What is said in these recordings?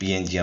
PNG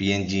PNG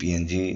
PNG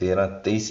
23